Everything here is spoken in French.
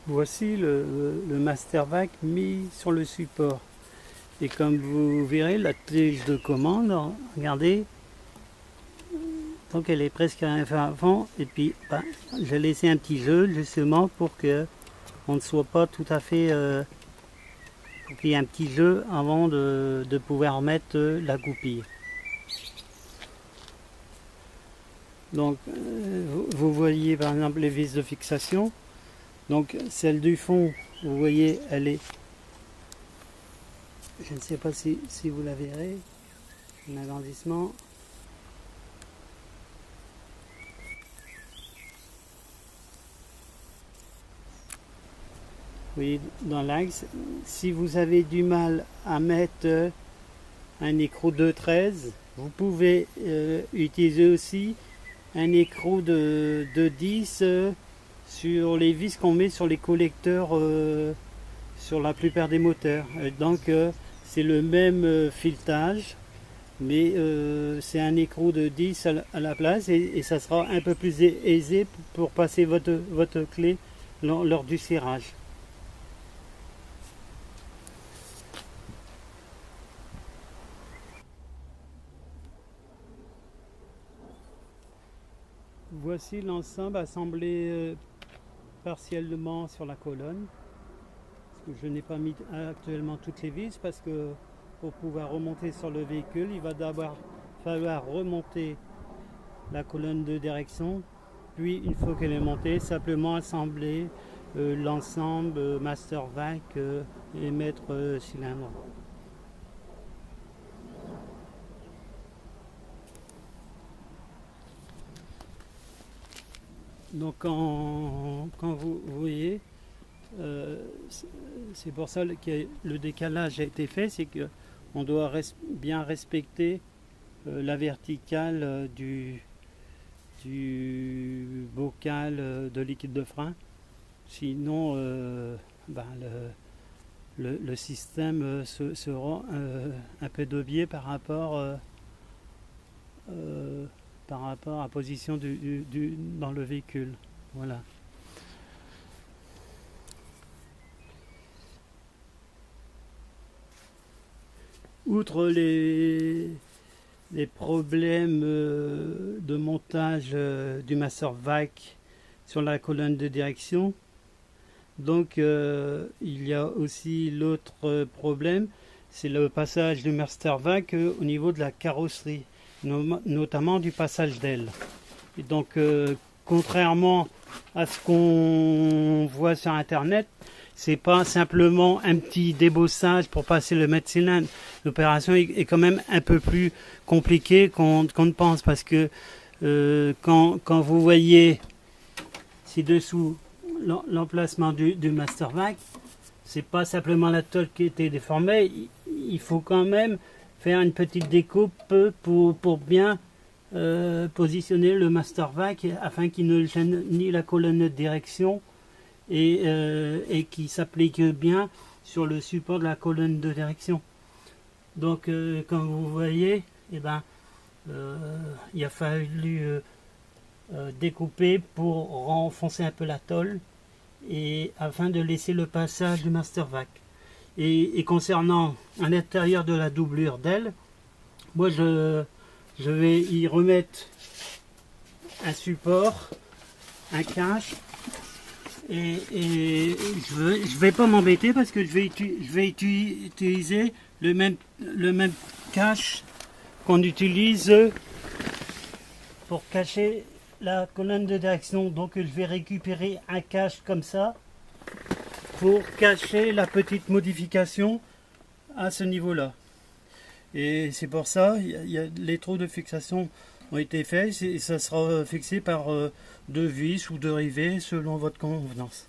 Voici le Mastervac mis sur le support. Et comme vous verrez, la tige de commande, regardez, donc elle est presque à avant. Et puis j'ai laissé un petit jeu justement pour que on ne soit pas tout à fait... pour qu'il y ait un petit jeu avant de pouvoir mettre la goupille. Donc vous voyez par exemple les vis de fixation. Donc celle du fond, vous voyez, elle est, je ne sais pas si vous la verrez, un agrandissement. Vous voyez, dans l'axe, si vous avez du mal à mettre un écrou de 13, vous pouvez utiliser aussi un écrou de 10 sur les vis qu'on met sur les collecteurs sur la plupart des moteurs. Donc c'est le même filetage, mais c'est un écrou de 10 à la place et ça sera un peu plus aisé pour passer votre clé lors du serrage. Voici l'ensemble assemblé partiellement sur la colonne. Je n'ai pas mis actuellement toutes les vis parce que pour pouvoir remonter sur le véhicule, il va d'abord falloir remonter la colonne de direction, puis une fois qu'elle est montée, simplement assembler l'ensemble Mastervac et mettre cylindre. Donc quand vous voyez, c'est pour ça que le décalage a été fait, c'est qu'on doit bien respecter la verticale du bocal de liquide de frein. Sinon, le système sera un peu dévié par rapport à la position dans le véhicule. Voilà. Outre les problèmes de montage du Mastervac sur la colonne de direction, donc il y a aussi l'autre problème, c'est le passage du Mastervac au niveau de la carrosserie, notamment du passage d'aile. Et donc contrairement à ce qu'on voit sur internet, c'est pas simplement un petit débossage pour passer le mètre cylindre. L'opération est quand même un peu plus compliquée qu'on ne pense, parce que quand vous voyez ci-dessous l'emplacement du Mastervac, c'est pas simplement la tôle qui était déformée, il faut quand même faire une petite découpe pour bien positionner le Mastervac afin qu'il ne gêne ni la colonne de direction et qui s'applique bien sur le support de la colonne de direction. Donc comme vous voyez, il a fallu découper pour renfoncer un peu la tôle et afin de laisser le passage du Mastervac. Et concernant à l'intérieur de la doublure d'aile, moi je vais y remettre un support, un cache, et je vais pas m'embêter parce que je vais utiliser le même cache qu'on utilise pour cacher la colonne de direction. Donc je vais récupérer un cache comme ça pour cacher la petite modification à ce niveau là. Et c'est pour ça les trous de fixation ont été faits et ça sera fixé par 2 vis ou 2 rivets selon votre convenance.